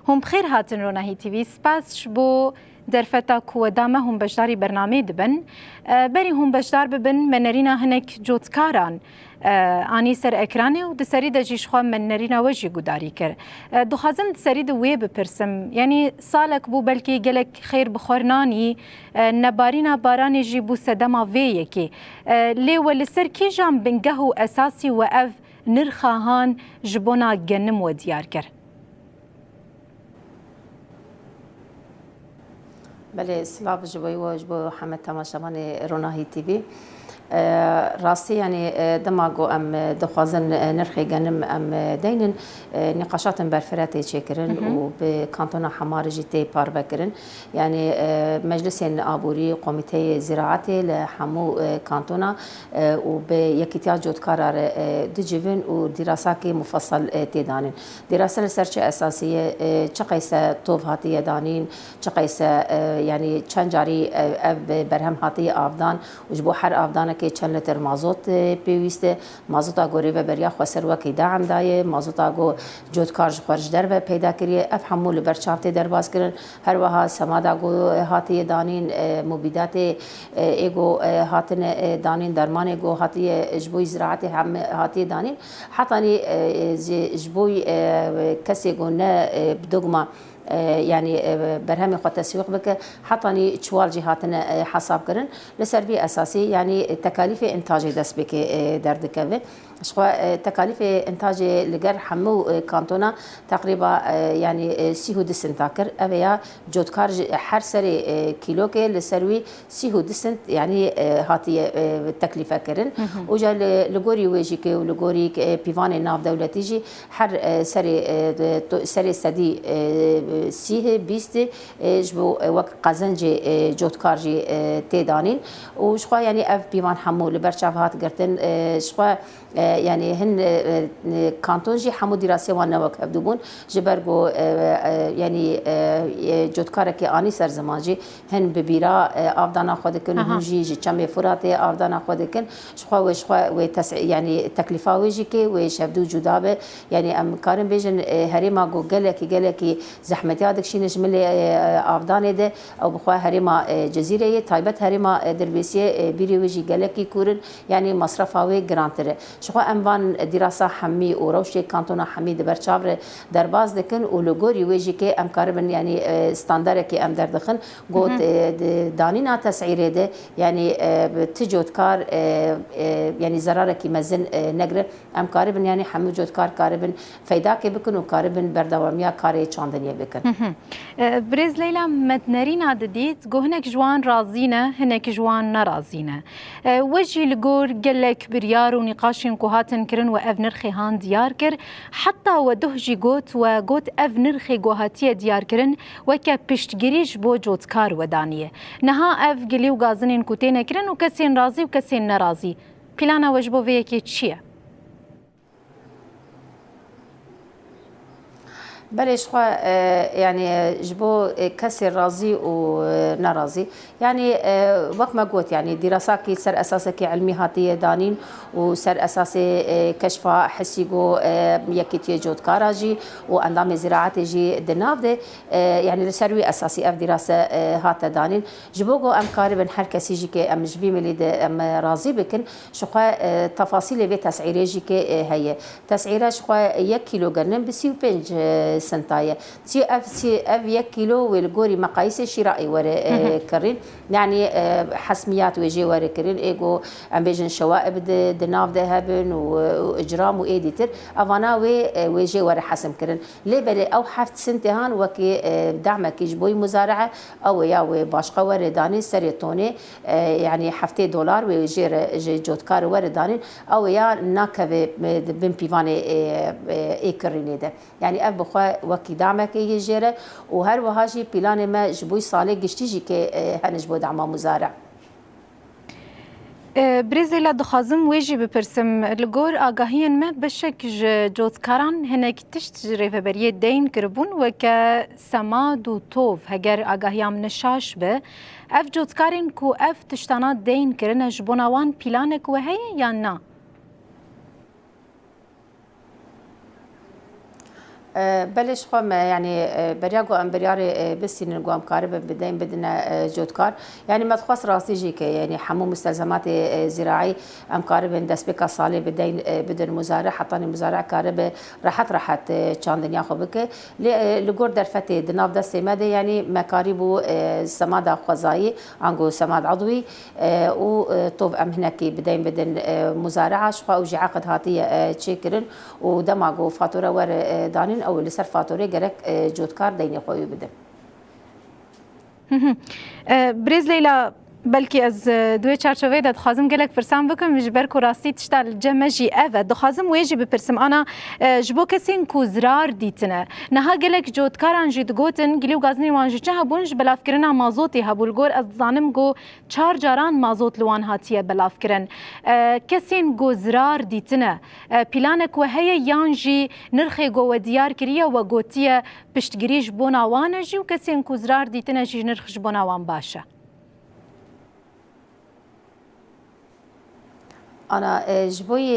هم بخير هاتن روناهی تیوی سپاس بو درفتا کو دامه هم بشداری برنامه دبن بری هم بشدار ببن منرینا هنک جوتکاران آنی سر اکرانه و دسری دجیش خواه منرینا وجی گوداری کر دخوازم دسری دوی بپرسم یعنی سالک بو بلکی گلک خیر بخورنانی نبارینا بارانی جی بو سدما ویه که لی ولسر کی جام بنگه و اساسی و اف نرخاهان جبونا گنم و دیار کر بله سلام جبوی و جبو حمد تماشامان روناهی تیوی راستی یعنی دماغو ام دخوازن نرخی گنم ام دینن نقاشات برفرات چکرن و به کانتونا حمارجی تی پار بکرن یعنی مجلس آبوری کمیته زراعت لحمو کانتونا و به یکیتیا جوتکارار دجیون و دراسات مفصل تیدانن دراسه سرچ اساسیه چه قیسه توف هاتی دانین چه قیسه یعنی چند جاری برهم هاتی آبدان و جبو هر آبدان که چند لتر مازوت پیوسته مازوت آگوری و بریا خسر و کی دعم دایه مازوت آگو جودکارج خارج در و پیدا کریه اف حمول برچافت در باز کردن هر وها سماد آگو هاتی دانین مبیدات ایگو هاتن دانین درمان ایگو هاتی جبوی زراعت هم هاتی دانین حتی جبوی کسی گونه بدوگما يعني برهمي خو تسويق بك حطني تشوال جهاتنا حساب كرن لسربي اساسي يعني تكاليف انتاج دس بك دردكبه شخوا تكاليف انتاج لجر حمو كانتونا تقريبا يعني سيهو دسنت تاكر ابيا جودكار هر سري كيلو كي لسروي سيهو دسنت يعني هاتي التكلفه كرن وجا لغوري ويجيكي ولغوري بيفان ناف دولتيجي هر سري سدي سیه بیست جبو وقت قزنج جودکارجی تدانین و شخوا یعنی اف بیمان حمو لبرچافات گرتن شخوا يعني هن كانتونجي حمو دراسه وان نوك ابدوبون جبرغو يعني جودكارك اني سر زمانجي هن ببيرا افدانا خودكن هوجي جي چم فراتي افدانا خودكن شخوا و يعني تكلفه ويجي كي و شبدو جدابه يعني ام كارن بيجن هريما جو گلكي زحمتي هذاك شي نجمل افدان ده او بخوا هريما جزيره تايبت هريما دربيسيه بيري ويجي گلكي كورن يعني مصرفاوي گرانتر شخوا اموان دراسه حمي و روشي كانتونا حمي برچاور درباز دكن و لوغوري ويجي كي امكاربن يعني ستاندرد كي ام دردخن قوت دانينا تسعيره ده يعني تجودكار يعني زرارك مزن نقر امكاربن يعني حمي جودكار كاربن فايداك بكن و كاربن بردواميا كاري چاندنيه بكن بريز ليلى متنرين عدديت جو هناك جوان رازينه هناك جوان نرازينه وجي لغور قالك بريار ونقاشين كوهاتن كرن واف نرخي هان ديار كر حتى ودهجي قوت وقوت اف نرخي قوهاتيه ديار كرن وكا بيشتجريش بو جوتكار ودانيه نها اف قلي وغازنين كوتين كرن وكسين رازي وكسين نرازي بلانا وجبو فيكي تشيه بلش خو يعني جبو كسر راضي ونراضي يعني وقت ما قلت يعني دراسات كي سر اساسك علمي هاتيه دانين وسر اساسي كشف حسيقو يكتي جود كاراجي واندام زراعه جي دنافده يعني لسروي اساسي اف دراسه هات دانين جبوغو ام قاربا هر كسي جي كي ام جبي ملي ام راضي بكن شخوا تفاصيل في تسعيره جي كي هي تسعيره شخوا 1 كيلو غنم ب 35 سنتاية تي اف 1 كيلو والجوري مقاييس شرائي ورا كرين يعني حسميات ويجي ورا كرين ايجو ام بيجن شوائب دناف ذهبن واجرام وايديتر افانا ويجي ورا حسم كرين لي بلي او حفت سنتهان وكي دعمك يجبوي مزارعه او يا باشقه ورا داني سريتوني يعني حفتي دولار ويجي جودكار ورا داني او يا ناكبه بن بيفاني ايكريني ده يعني اب بخوا وكي دعمك يجيره وهر وهاجي بلان ما جبوي صالح قشتيجي كي هنجبو دعم مزارع بريزيلا دخازم ويجي بپرسم لگور آگاهین ما بشک جوتکاران هنک تشت ریفبریه دین کربون وکا سماد و توف هگر آگاهیام نشاش به اف جوتکارین کو اف تشتانا دین کرن جبوناوان پلانک و هی یا نه بلش خو يعني برياقو ام برياري بسين نقوم كارب بدين بدنا جودكار يعني ما تخص راسي جيك يعني حمو مستلزمات زراعي ام كارب دس بك صالي بدين بدن مزارع حطاني مزارع كارب راحت كان دنيا خو بك لغور درفتي دناف دس ماده يعني مكاربو سماد خزاي عنقو سماد عضوي وطوب ام هناك بدين بدن مزارعه شخا او عقد هاتيه تشيكرن ودماغو فاتوره ور دانين او لسر فاتوره جرك جودكار ديني خوي بده بريز ليلى بلكي از دوی چارچوبه داد خازم گلک پرسام بکم جبر کو راستی تشتال جمجی اوه دو خازم ویجی بپرسم انا جبو کسین کو زرار دیتنه نها گلک جودکاران جید گوتن گلیو گازنی وانجی چه هبونج بلاف کرنا مازوتی هبول گور از زانم گو 4 جاران مازوت لوان هاتیه بلاف کرن کسین گو زرار دیتنه پلانک و هي یانجی نرخی گو دیار کریه و گوتیه پشتگریش بونا وانجی و کسین کو زرار دیتنه جی نرخش بونا وان باشه أنا جبوي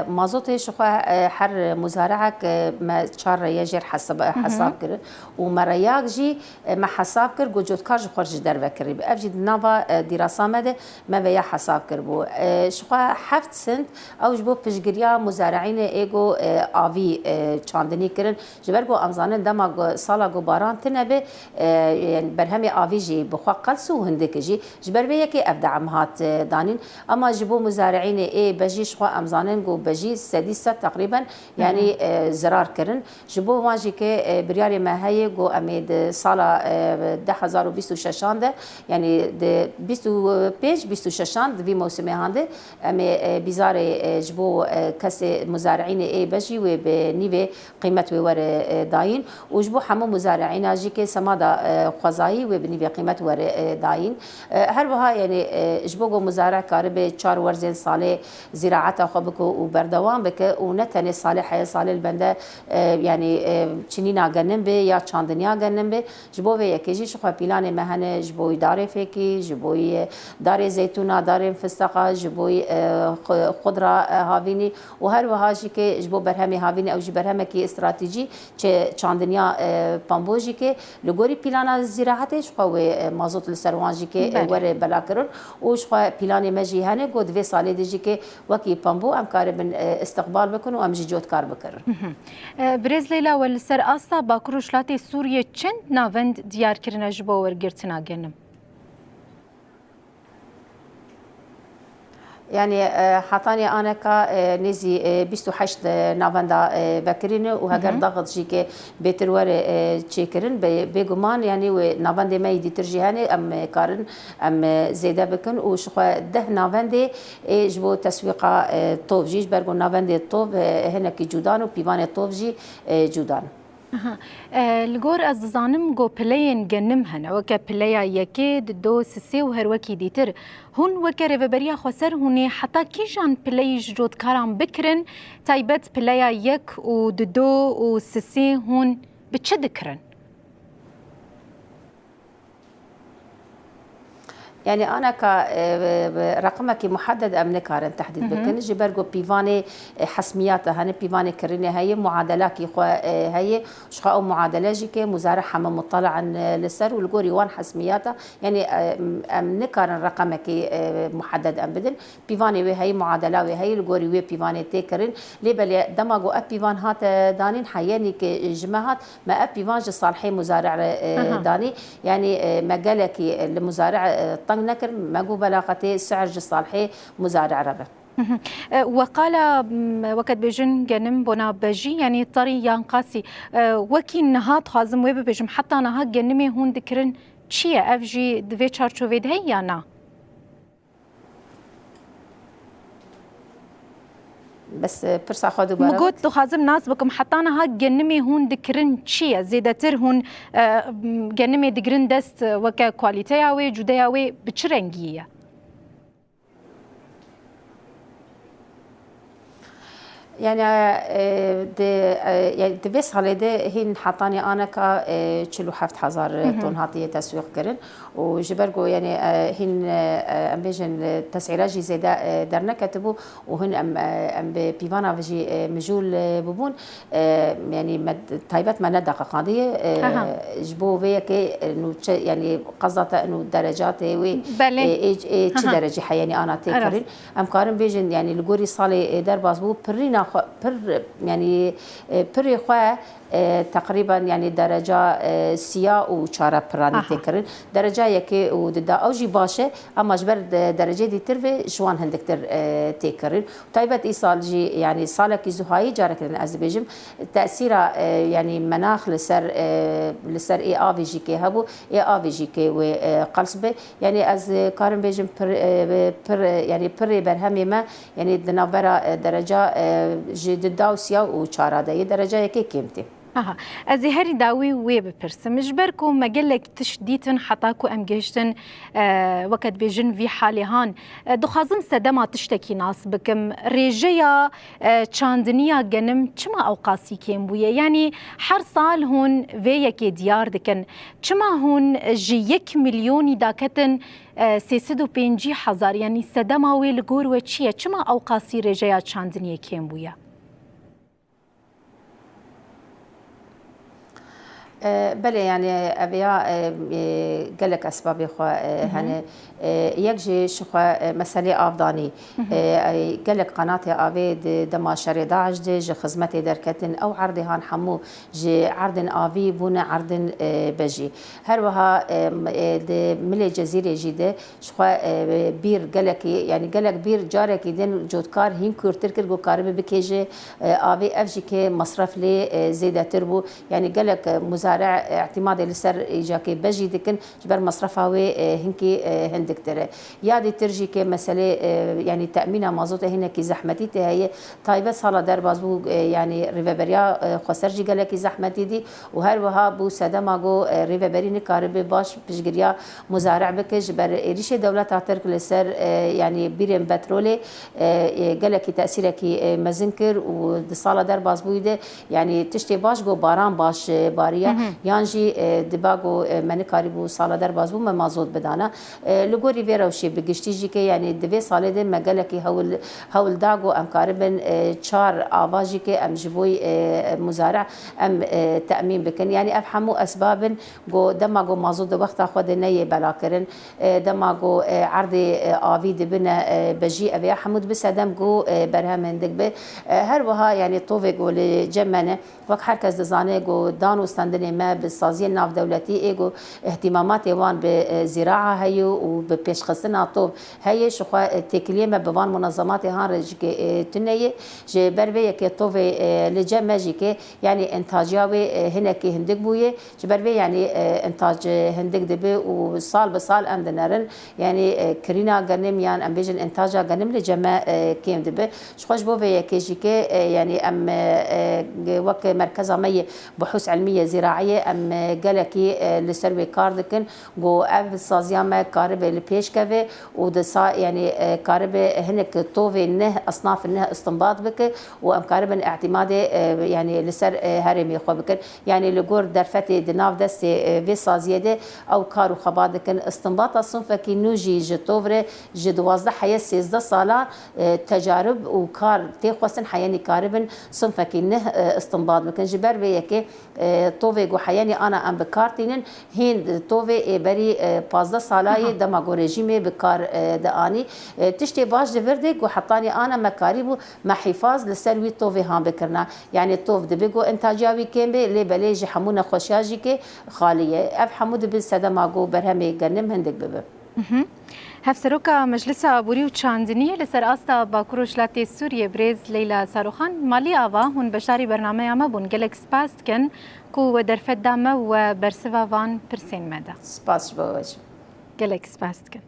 مازوتي شخوا حر مزارعك ما شار يجر حساب كر ومرياك جي ما حساب كر وجود كارج خرج در بكري بأفجد نافا دراسة مده ما بيا حساب كر بو شخوا حفت سنت أو جبو بجريا مزارعين إيجو آفي چاندني كرن جبرجو أمزانن دما سالا جو باران تنبه يعني برهمي آفي جي بخوا قلسو هندك جي جبر بيا كي أبدع مهات دانين أما جبو مزارعين ايه بجي شخوا امزانن جو بجي سديسه تقريبا يعني زرار كرن جبو ماجي كي برياري ما هي جو اميد صاله 2026 ده يعني 25 في موسم هانده امي بيزاري جبو كاس مزارعين ايه بجي وبنيفي قيمه ور داين وجبو حمو مزارعين اجي كي سمادا خزاي وبنيفي قيمه ور داين هر بها يعني جبو جو مزارع كارب 4 ورزين صالح زراعته خبك وبردوام بك ونتني صالح حياة صالح البنده يعني چنينا جنبه يا چاندنيا جنبه جبوه يكيجي شخوا بيلان مهنه جبوي دار فيكي جبوي دار زيتونه دار فستقه جبوي خضره هاويني وهر وهاجي كي جبو برهمي هاويني او جبرهمه كي استراتيجي چاندنيا بامبوجي كي لغوري بيلانا زراعته شخوا مازوت لسروانجي كي ور بلاكرن وشخوا بيلان مجي هنه قد في صالح ديجي كي وكي بامبو ام كاربن استقبال بكن وام جوت كار بكر بريز ليلى والسر استا باكروشلاتي سوريا چند ناوند ديار كرنا جبو ورگرتنا گنم يعني حطاني انا كا نزي 28 نوفمبر بكرين وهجر ضغط جيك بيترور تشيكرن بيجومان يعني ونوفمبر ما يدي ترجيهاني ام كارن ام زياده بكن وشخوا 10 نوفمبر جبو تسويقه طوف جيش برغو نوفمبر طوف هناك جودان وبيبان طوف جي جودان الجور از زانم جو بلاين جنم هن وكا بلايا يكيد دو سسي وهر وكي ديتر هون وكا ريفبريا خسر هوني حتى كيجان بلاي جود كارام بكرن تايبت بلايا يك ودو وسسي هون بتشدكرن يعني أنا كرقمك محدد أم نكارن تحديد بكن جبرجو بيفاني حسميات هن بيفاني كرني هي معادلة كي هي شخاء معادلة جيك مزارع حمام مطلع عن للسر والجوري وان حسمياته يعني أم نكارن رقمك محدد أم بدل بيفاني وهي معادلة وهي الجوري وي بيفاني تكرن لبل دماغو أب بيفان هات دانين حياني كجماعات ما أب بيفان جصالحي مزارع داني يعني مجالك المزارع نكر ماجو بلاغتي سعر جصالحي مزارع ربه وقال وقت بيجن جنم بنا بجي يعني طري ينقاسي وكي نهات خازم ويب بيجم حتى نهات جنمي هون ذكرن شيء افجي دفي تشارچوفيد هي يانا بس برسا خدو برا مقوت لو خازم ناس بكم حتى انا ها جنمي هون دكرن شيء زيدتر هون جنمي دكرن دست وكا كواليتياوي جودياوي بتشرنجيه يعني يعني دبي ساله ده هين حطاني انا كا 47,000 طن هاتي تسويق كرن وجبرجو يعني هين ام بيجن تسعيره جي زيدا درنا كتبوا وهن ام بيفانا بيجي مجول ببون يعني تايبات ما ندقه قضيه جبو بيك انه يعني قصدته انه درجات وي ايش درجه يعني انا تكرر ام كارم بيجن يعني الجوري صالي در بازبو برينا يعني بري خوا تقريبا يعني درجة سيا وشارة براني تكرر درجة يكي ودا أوجي باشة أما جبر درجة دي ترفي شوان هندك تكرر طيبة إيصال جي يعني صالك زهاي جارك لنا أزبيجم تأثيره يعني مناخ لسر إي آفي جي كي هبو إي آفي جي كي وقلصبه يعني أز كارم بيجم بر يعني بري برهمي ما يعني دنابرة درجة جددا وسيا وشارة ده درجة يكي كيمتي أزي هاري داوي ويب بيرسم جبركو مجلك تشديتن حطاكو أم جيشتن وقت بيجن في حالي هان دخازم سدما تشتكي ناس بكم ريجيا تشاندنيا جنم كما أوقاسي كيم بويا يعني حر صال هون فيا كي ديار دكن كما هون جي 1 مليون داكتن 350,000 يعني سدما ويلغور وشيا كما أوقاسي ريجيا تشاندنيا كيم بويا بله يعني أبيا قالك أسباب خو هن يكجي شخو مسألة أفضاني قالك قناة أبيد دما شري داعش دي خدمتي دركتن أو عرضي هان حمو جي عرض أبي بونا عرض بجي هروها ملي جزيرة جدة شخو بير قالك يعني قالك بير جارك يدين جودكار هين كورتر كرجو كارب بكيجي أبي أفجي كي مصرف لي زيادة تربو يعني قالك مزارع اعتمادي لسر إيجاكي بجي دكن جبر مصرفها وهنكي هندك ترى يادي ترجي كمسألة يعني تأمين مازوت هنا كي زحمتي هي طيبة صالة در بازبو يعني ريفابريا خسرجي قال لك زحمتي دي وهروها بو سدما جو ريفابري نكارب باش بجريا مزارع بك جبر ريش دولة ترك لسر يعني بيرم بترولي قال لك تأثيرك مزنكر وصالة در بازبو ده يعني تشتي باش جو باران باش باريا يانجي دباغو من كاربو صالة در بازبو ما زود بدانا لغوري فيرا وشي بگشتيجي كي يعني دبي صالة ده مقالكي هول داغو ام كاربن چار آواجي كي ام جبوي مزارع ام تأمين بكن يعني افهمو اسباب جو دماغو ما زود وقت خود نيه بلاكرن دماغو عرضي آوي دبنا بجي ابي حمود بسدم جو برهم دك هر وها يعني طوفيغو لجمنه وقت هركز دزانه جو دانو استندني ما بالسازيه ناف دولتي ايجو اهتمامات وان بزراعه هيو وببيشخصنا طوب هي شخوا تكليه ما بوان منظمات هان تنيه جي بربيه كي طوفي لجمجي كي يعني انتاجياوي هنا كي هندق بويه جبربيه يعني انتاج هندق دبي وصال بصال ام دنرن يعني كرينا غنم يعني ام بيجن انتاجا غنم لجما كيم دبي شخوش بوفيه كي جي كي يعني ام وك مركز مي بحوث علميه زراعيه ام قالكي لسروي كاردكن جو اف سازياما كارب البيش كافي ودسا يعني كارب هنك طوفي نه اصناف نه استنباط بك وام كارب اعتماد يعني لسر هرمي خو بك يعني لجور درفتي دناف دست في سازيده او كارو خبادكن استنباط الصنف كي نوجي جتوفر جدوازده حياه 13 ساله تجارب وكار تيخوسن حياني كاربن صنف كي نه استنباط بك جبر بيك طوفي جو حياني انا ام بكارتين هين طوفي بري 15 ساله دماغو رژیم بکار دانی تشتی باش دفردك وحطاني انا مكاريبو مع حفاظ لسروي طوفي هام بكرنا يعني طوف دبيجو انتاجاوي كيمبي لي بليجي حمونا خوشاجي كي خاليه اف حمود بالسدماغو برهمي غنم هندك بب هفسروكا مجلس بوري وتشاندني لسر استا باكروش لاتي سوريا بريز ليلى صاروخان مالي افا هون بشاري برنامج ما بون جالكس باست كان كو درفت دامه وبرسفا فان برسين مدى سباس بوج جالكس باست كان